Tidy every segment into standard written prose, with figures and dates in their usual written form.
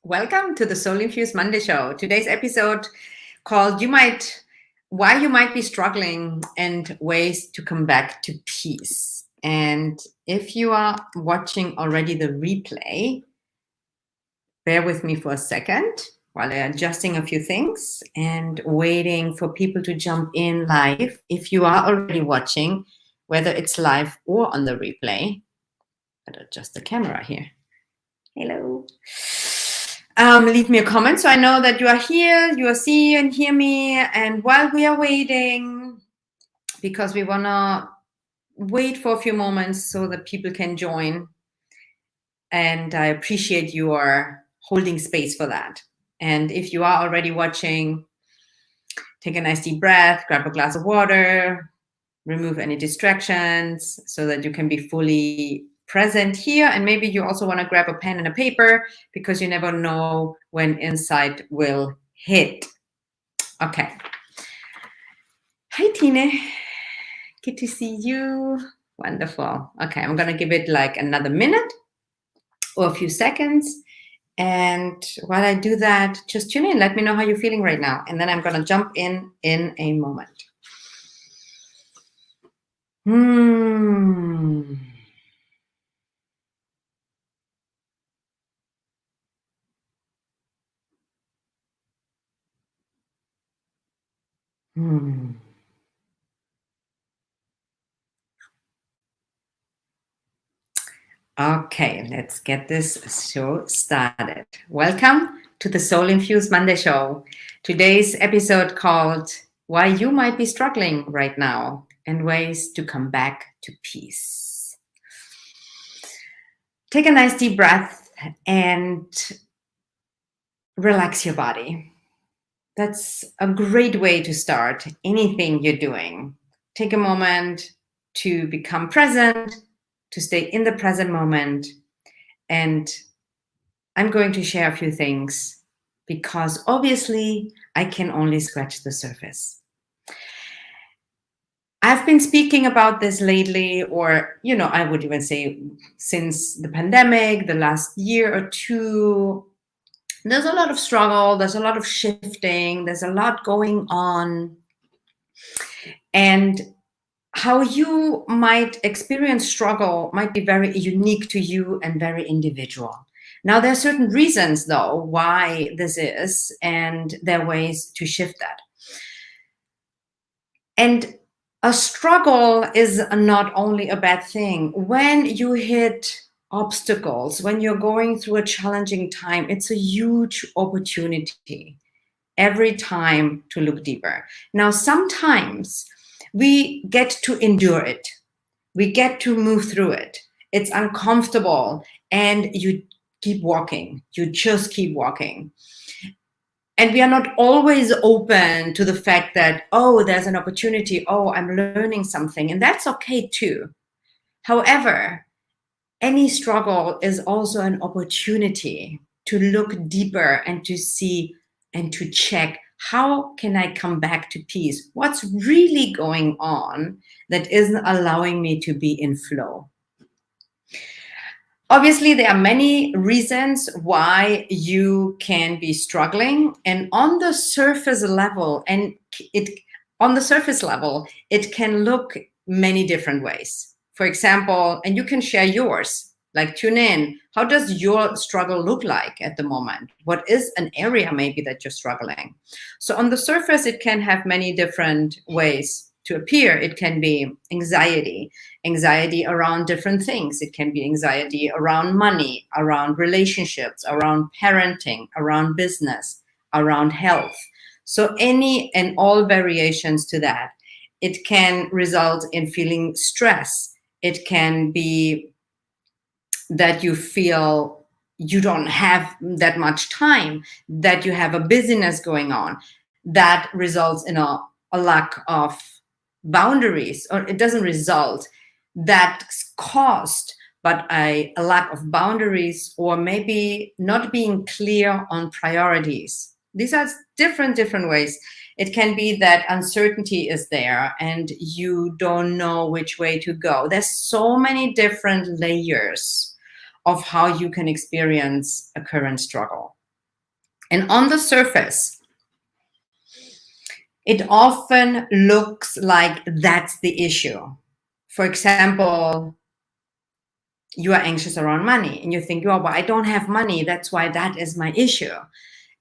Welcome to the Soul Infused Monday Show. Today's episode called Why You Might Be Struggling and Ways to Come Back to Peace. And if you are watching already the replay, bear with me for a second while I'm adjusting a few things and waiting for people to jump in live. If you are already watching, whether it's live or on the replay, I'll adjust the camera here. Hello. Leave me a comment so I know that you are here, you are see and hear me. And while we are waiting, because we want to wait for a few moments so that people can join. And I appreciate your holding space for that. And if you are already watching, take a nice deep breath, grab a glass of water, remove any distractions so that you can be fully present here. And maybe you also want to grab a pen and a paper because you never know when insight will hit. Okay. Hi, Tine. Good to see you. Wonderful. Okay, I'm going to give it like another minute or a few seconds. And while I do that, just tune in. Let me know how you're feeling right now. And then I'm going to jump in a moment. Okay, let's get this show started. Welcome to the Soul Infused Monday Show. Today's episode called Why You Might Be Struggling Right Now and Ways to Come Back to Peace. Take a nice deep breath and relax your body. That's a great way to start anything you're doing. Take a moment to become present, to stay in the present moment. And I'm going to share a few things because obviously I can only scratch the surface. I've been speaking about this lately, or, I would even say since the pandemic, the last year or two. There's a lot of struggle, there's a lot of shifting, there's a lot going on. And how you might experience struggle might be very unique to you and very individual. Now, there are certain reasons, though, why this is, and there are ways to shift that. And a struggle is not only a bad thing. When you hit obstacles, when you're going through a challenging time, it's a huge opportunity every time to look deeper. Now, sometimes we get to endure it. We get to move through it. It's uncomfortable and you keep walking. You just keep walking. And we are not always open to the fact that, oh, there's an opportunity. Oh, I'm learning something. And that's okay too. However, any struggle is also an opportunity to look deeper and to see and to check, how can I come back to peace? What's really going on that isn't allowing me to be in flow? Obviously, there are many reasons why you can be struggling, and on the surface level, it can look many different ways. For example, and you can share yours, like tune in. How does your struggle look like at the moment? What is an area maybe that you're struggling? So on the surface, it can have many different ways to appear. It can be anxiety around different things. It can be anxiety around money, around relationships, around parenting, around business, around health. So any and all variations to that. It can result in feeling stress. It can be that you feel you don't have that much time, that you have a busyness going on. That results in a lack of boundaries, or it doesn't result, that's caused but a lack of boundaries, or maybe not being clear on priorities. These are different ways. It can be that uncertainty is there and you don't know which way to go. There's so many different layers of how you can experience a current struggle. And on the surface, it often looks like that's the issue. For example, you are anxious around money and you think, oh, well, I don't have money. That's why that is my issue.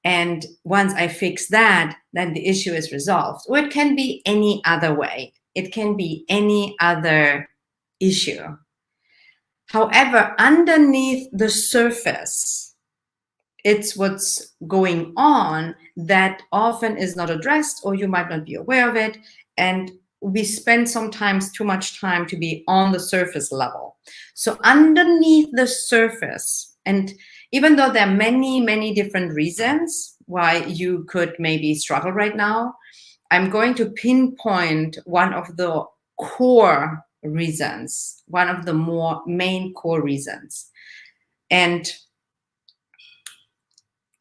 And once I fix that, then the issue is resolved. Or it can be any other way. It can be any other issue. However, underneath the surface, it's what's going on that often is not addressed, or you might not be aware of it. And we spend sometimes too much time to be on the surface level. So underneath the surface, and even though there are many, many different reasons why you could maybe struggle right now, I'm going to pinpoint one of the core reasons, one of the more main core reasons. And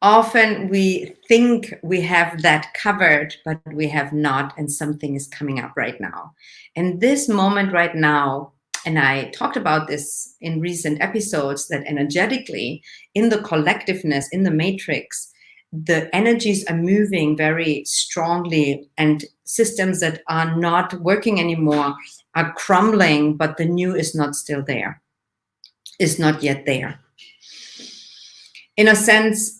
often we think we have that covered, but we have not, and something is coming up right now. And this moment right now, and I talked about this in recent episodes, that energetically, in the collectiveness, in the matrix, the energies are moving very strongly, and systems that are not working anymore are crumbling, but the new is not still there, is not yet there. In a sense,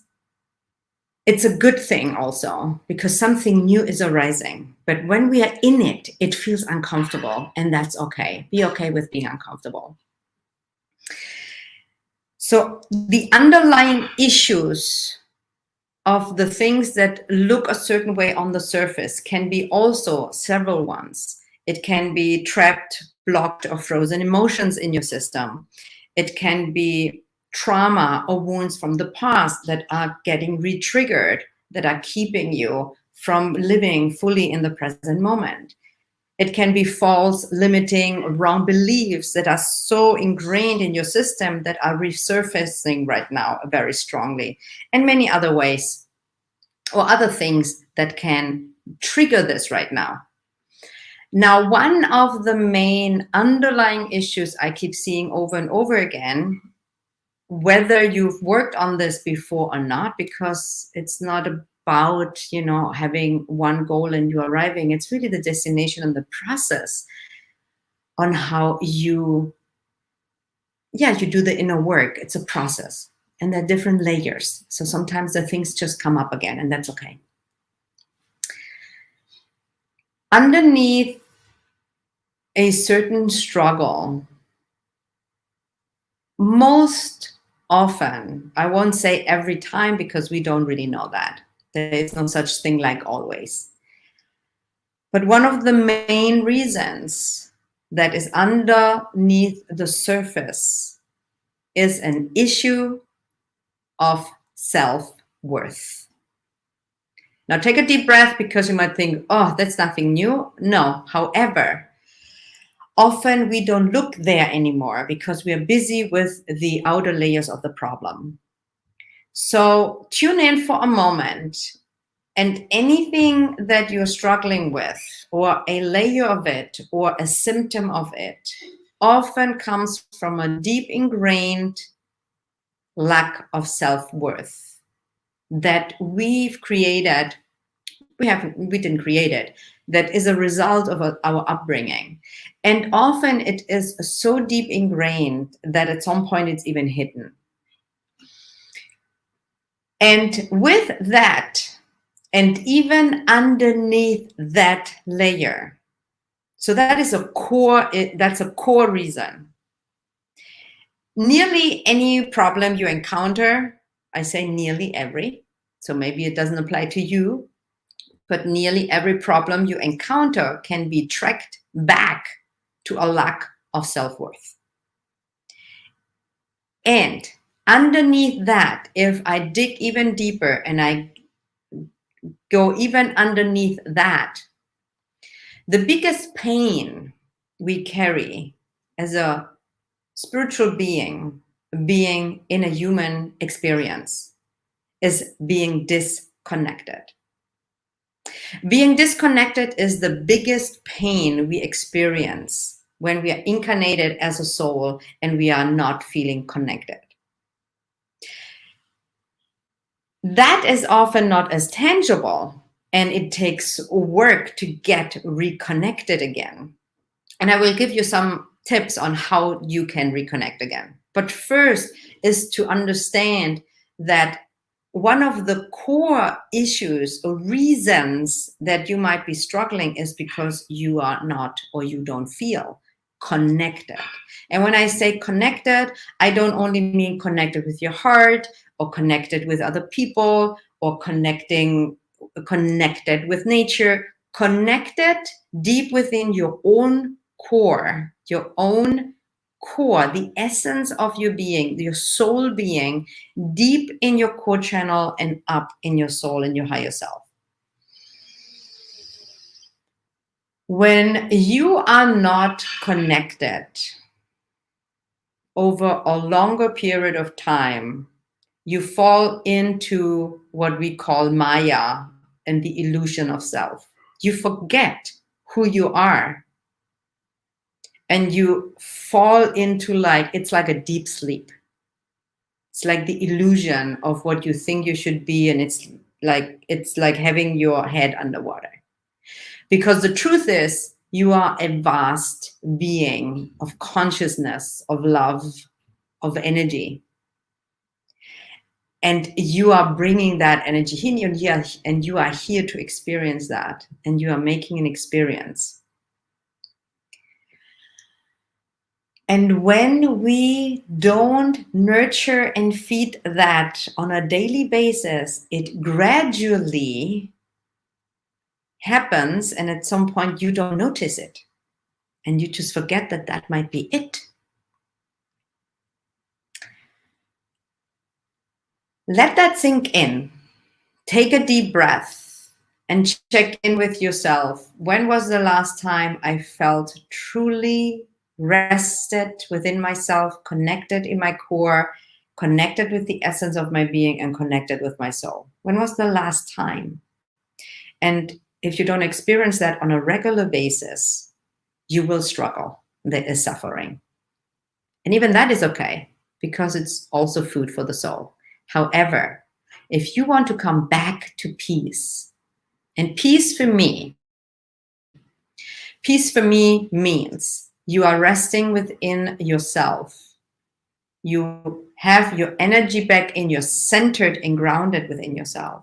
it's a good thing also, because something new is arising. But when we are in it, it feels uncomfortable, and that's okay. Be okay with being uncomfortable. So the underlying issues of the things that look a certain way on the surface can be also several ones. It can be trapped, blocked, or frozen emotions in your system. It can be trauma or wounds from the past that are getting re-triggered, that are keeping you from living fully in the present moment. It can be false, limiting, wrong beliefs that are so ingrained in your system that are resurfacing right now very strongly, and many other ways or other things that can trigger this right now. Now, one of the main underlying issues I keep seeing over and over again, whether you've worked on this before or not, because it's not about, having one goal and you arriving. It's really the destination and the process on how you do the inner work. It's a process, and there are different layers. So sometimes the things just come up again, and that's okay. Underneath a certain struggle, most often, I won't say every time because we don't really know that. There is no such thing like always. But one of the main reasons that is underneath the surface is an issue of self-worth. Now take a deep breath, because you might think, oh, that's nothing new. No, however, often we don't look there anymore because we are busy with the outer layers of the problem. So tune in for a moment, and anything that you're struggling with, or a layer of it, or a symptom of it, often comes from a deep ingrained lack of self-worth that we've created. We didn't create it. That is a result of our upbringing. And often it is so deep ingrained that at some point it's even hidden. And with that, and even underneath that layer, so that is that's a core reason. Nearly any problem you encounter, I say nearly every, so maybe it doesn't apply to you, but nearly every problem you encounter can be tracked back to a lack of self-worth. And underneath that, if I dig even deeper and I go even underneath that, the biggest pain we carry as a spiritual being in a human experience is being disconnected. Being disconnected is the biggest pain we experience when we are incarnated as a soul and we are not feeling connected. That is often not as tangible, and it takes work to get reconnected again. And I will give you some tips on how you can reconnect again. But first is to understand that one of the core issues or reasons that you might be struggling is because you are not, or you don't feel connected. And when I say connected, I don't only mean connected with your heart or connected with other people or connected with nature, connected deep within your own core, the essence of your being, your soul being, deep in your core channel and up in your soul and your higher self. When you are not connected over a longer period of time, you fall into what we call Maya and the illusion of self. You forget who you are. And you fall into it's like a deep sleep. It's like the illusion of what you think you should be. And it's like having your head underwater. Because the truth is, you are a vast being of consciousness, of love, of energy. And you are bringing that energy in, and you are here to experience that. And you are making an experience. And when we don't nurture and feed that on a daily basis, it gradually happens. And at some point, you don't notice it. And you just forget that that might be it. Let that sink in. Take a deep breath and check in with yourself. When was the last time I felt truly rested within myself, connected in my core, connected with the essence of my being, and connected with my soul? When was the last time? And if you don't experience that on a regular basis, you will struggle. There is suffering. And even that is okay, because it's also food for the soul. However, if you want to come back to peace, and peace for me means you are resting within yourself. You have your energy back in, you're centered and grounded within yourself.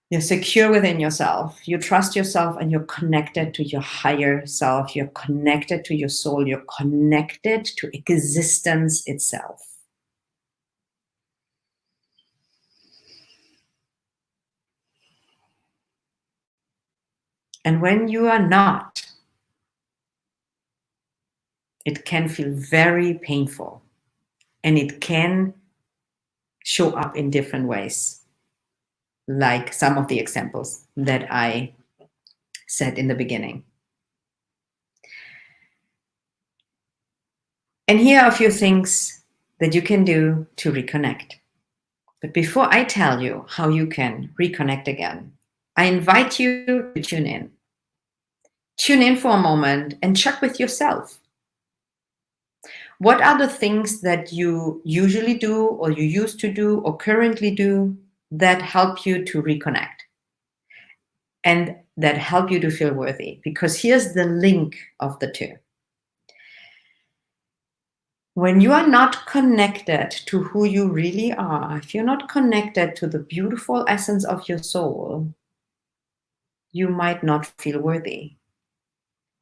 You're secure within yourself. You trust yourself and you're connected to your higher self. You're connected to your soul. You're connected to existence itself. And when you are not, it can feel very painful, and it can show up in different ways, like some of the examples that I said in the beginning. And here are a few things that you can do to reconnect. But before I tell you how you can reconnect again, I invite you to tune in. Tune in for a moment and check with yourself. What are the things that you usually do, or you used to do, or currently do that help you to reconnect and that help you to feel worthy? Because here's the link of the two. When you are not connected to who you really are, if you're not connected to the beautiful essence of your soul, you might not feel worthy.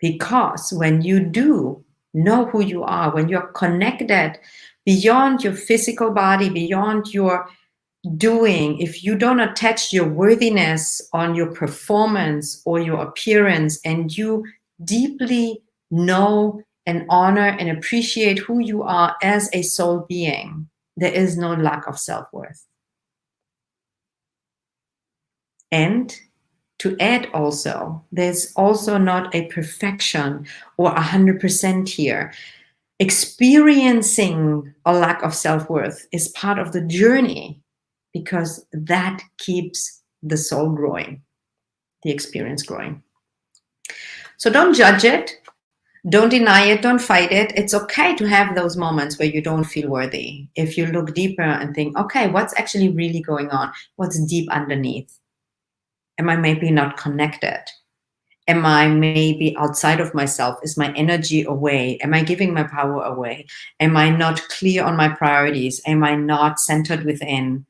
Because when you do know who you are, when you're connected beyond your physical body, beyond your doing, if you don't attach your worthiness on your performance or your appearance, and you deeply know and honor and appreciate who you are as a soul being, there is no lack of self-worth. And to add also, there's also not a perfection or 100% here. Experiencing a lack of self-worth is part of the journey, because that keeps the soul growing, the experience growing. So don't judge it. Don't deny it, don't fight it. It's okay to have those moments where you don't feel worthy. If you look deeper and think, okay, what's actually really going on? What's deep underneath? Am I maybe not connected? Am I maybe outside of myself? Is my energy away? Am I giving my power away? Am I not clear on my priorities? Am I not centered within?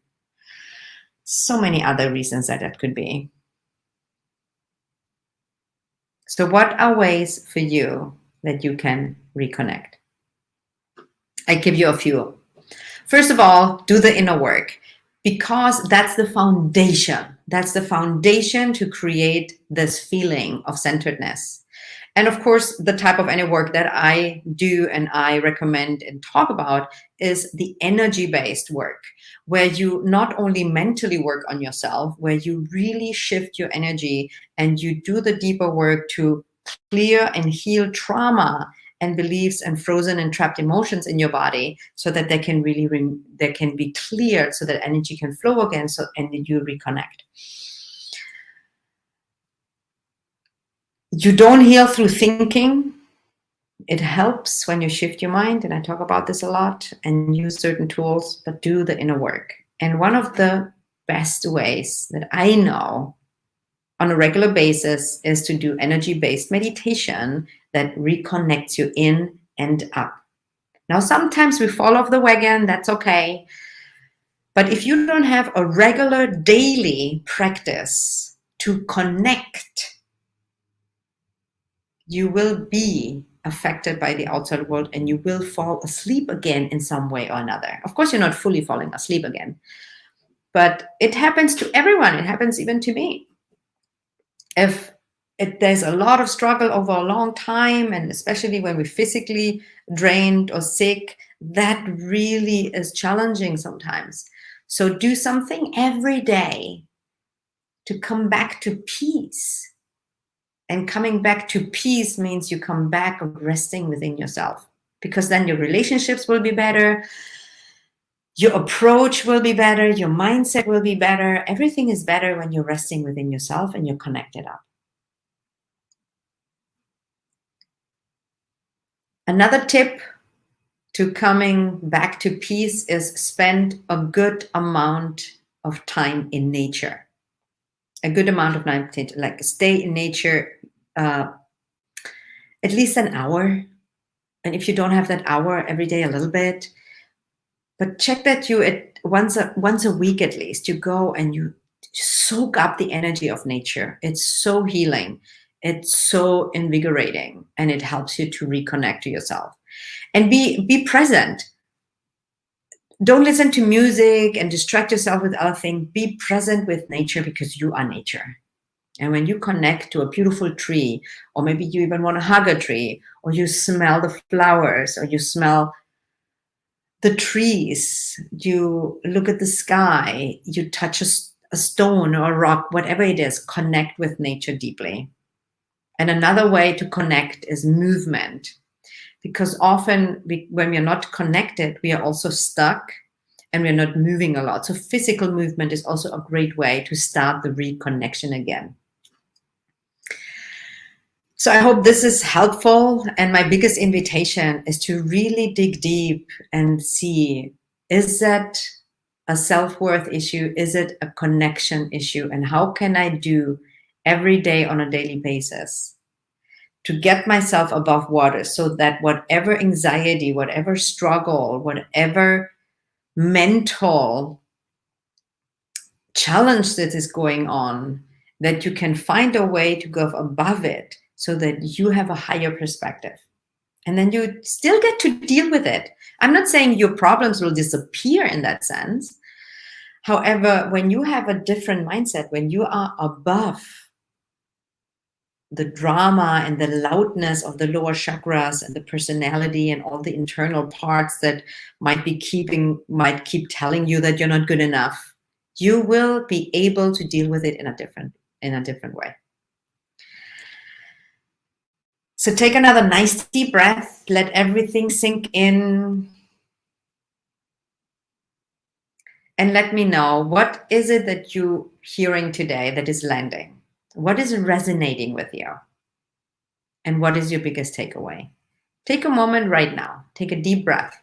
So many other reasons that could be. So what are ways for you that you can reconnect? I give you a few. First of all, do the inner work, because that's the foundation. That's the foundation to create this feeling of centeredness. And of course, the type of inner work that I do and I recommend and talk about is the energy-based work, where you not only mentally work on yourself, where you really shift your energy and you do the deeper work to clear and heal trauma and beliefs and frozen and trapped emotions in your body, so that they can really they can be cleared, so that energy can flow again, so and you reconnect. You don't heal through thinking. It helps when you shift your mind, and I talk about this a lot, and use certain tools, but do the inner work. And one of the best ways that I know on a regular basis is to do energy-based meditation that reconnects you in and up. Now, sometimes we fall off the wagon, that's okay. But if you don't have a regular daily practice to connect, you will be affected by the outside world and you will fall asleep again in some way or another. Of course, you're not fully falling asleep again, but it happens to everyone. It happens even to me. If there's a lot of struggle over a long time, and especially when we're physically drained or sick, that really is challenging sometimes. So do something every day to come back to peace. And coming back to peace means you come back resting within yourself, because then your relationships will be better, your approach will be better, your mindset will be better. Everything is better when you're resting within yourself and you're connected up. Another tip to coming back to peace is spend a good amount of time in nature. A good amount of time, like stay in nature at least an hour. And if you don't have that hour every day, a little bit, but check that you once a week at least, you go and you soak up the energy of nature. It's so healing. It's so invigorating, and it helps you to reconnect to yourself. And be present. Don't listen to music and distract yourself with other things. Be present with nature, because you are nature. And when you connect to a beautiful tree, or maybe you even want to hug a tree, or you smell the flowers, or you smell the trees, you look at the sky, you touch a stone or a rock, whatever it is, connect with nature deeply. And another way to connect is movement, because often when we are not connected, we are also stuck and we're not moving a lot. So physical movement is also a great way to start the reconnection again. So I hope this is helpful. And my biggest invitation is to really dig deep and see, is that a self-worth issue? Is it a connection issue? And how can I do every day on a daily basis to get myself above water, so that whatever anxiety, whatever struggle, whatever mental challenge that is going on, that you can find a way to go above it, so that you have a higher perspective. And then you still get to deal with it. I'm not saying your problems will disappear in that sense. However, when you have a different mindset, when you are above the drama and the loudness of the lower chakras and the personality and all the internal parts that might keep telling you that you're not good enough, you will be able to deal with it in a different way. So take another nice deep breath, let everything sink in, and let me know, what is it that you're hearing today that is landing? What is resonating with you? And what is your biggest takeaway? Take a moment right now. Take a deep breath.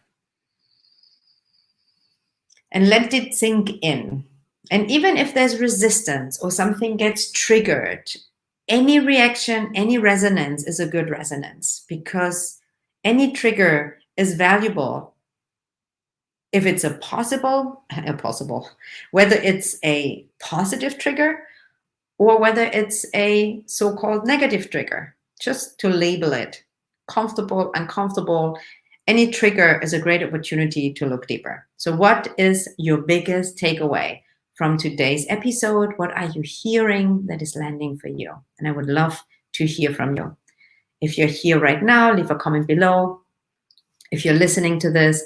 And let it sink in. And even if there's resistance or something gets triggered, any reaction, any resonance is a good resonance, because any trigger is valuable if it's whether it's a positive trigger or whether it's a so-called negative trigger, just to label it. Comfortable, uncomfortable, any trigger is a great opportunity to look deeper. So what is your biggest takeaway from today's episode? What are you hearing that is landing for you? And I would love to hear from you. If you're here right now, leave a comment below. If you're listening to this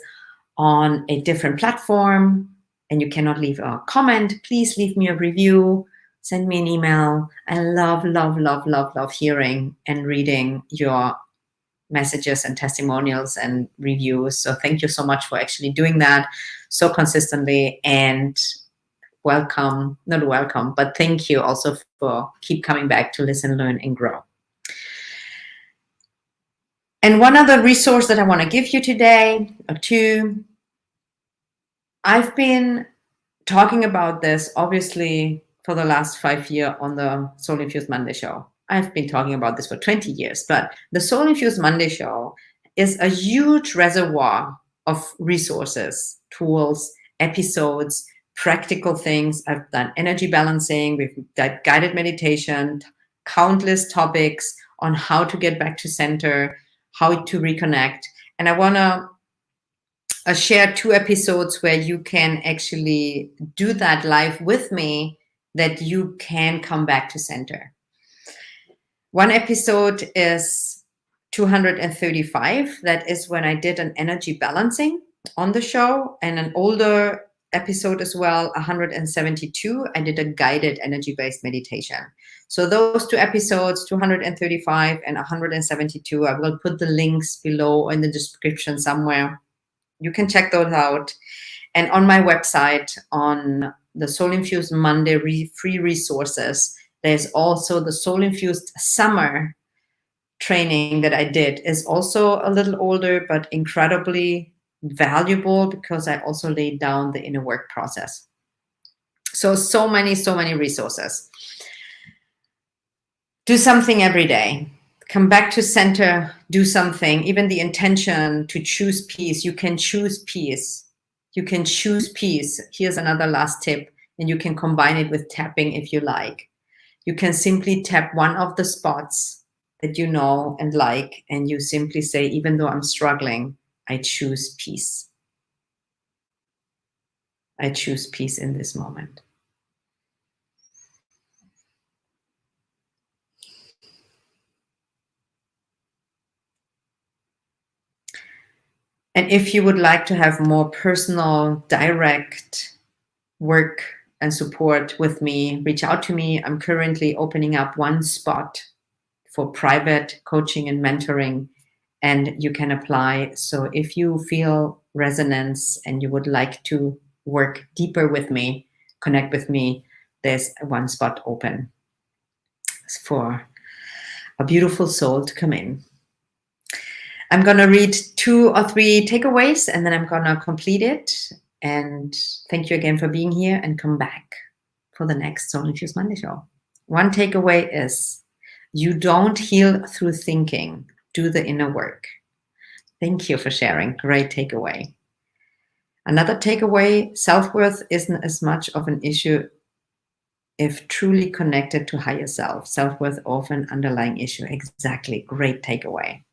on a different platform and you cannot leave a comment, please leave me a review. Send me an email. I love, love, love, love, love hearing and reading your messages and testimonials and reviews. So thank you so much for actually doing that so consistently, and not welcome, but thank you also for keep coming back to listen, learn, and grow. And one other resource that I want to give you today, or two, I've been talking about this obviously for the last 5 years on the Soul Infused Monday show. I've been talking about this for 20 years, but the Soul Infused Monday show is a huge reservoir of resources, tools, episodes, practical things. I've done energy balancing, we've done guided meditation, countless topics on how to get back to center, how to reconnect. And I want to share 2 episodes where you can actually do that live with me, that you can come back to center. One episode is 235. That is when I did an energy balancing on the show, and an older episode as well, 172. I did a guided energy-based meditation. So those 2 episodes, 235 and 172, I will put the links below in the description somewhere. You can check those out. And on my website, on the Soul Infused Monday free resources, there's also the Soul Infused Summer training that I did. Is also a little older, but incredibly valuable, because I also laid down the inner work process. So many resources. Do something every day. Come back to center, do something. Even the intention to choose peace. You can choose peace. You can choose peace. Here's another last tip, and you can combine it with tapping if you like. You can simply tap one of the spots that you know and like, and you simply say, even though I'm struggling, I choose peace. I choose peace in this moment. And if you would like to have more personal, direct work and support with me, reach out to me. I'm currently opening up one spot for private coaching and mentoring, and you can apply. So if you feel resonance and you would like to work deeper with me, connect with me, there's one spot open for a beautiful soul to come in. I'm going to read 2 or 3 takeaways, and then I'm going to complete it. And thank you again for being here, and come back for the next Soul Infused Monday show. One takeaway is, you don't heal through thinking. Do the inner work. Thank you for sharing. Great takeaway. Another takeaway, self-worth isn't as much of an issue if truly connected to higher self. Self-worth often underlying issue. Exactly. Great takeaway.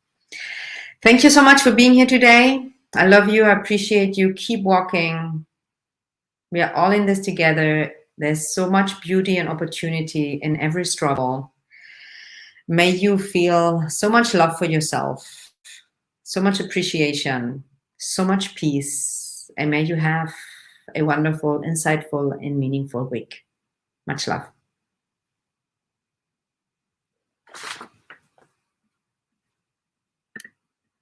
Thank you so much for being here today. I love you. I appreciate you. Keep walking. We are all in this together. There's so much beauty and opportunity in every struggle. May you feel so much love for yourself, so much appreciation, so much peace, and may you have a wonderful, insightful, and meaningful week. Much love.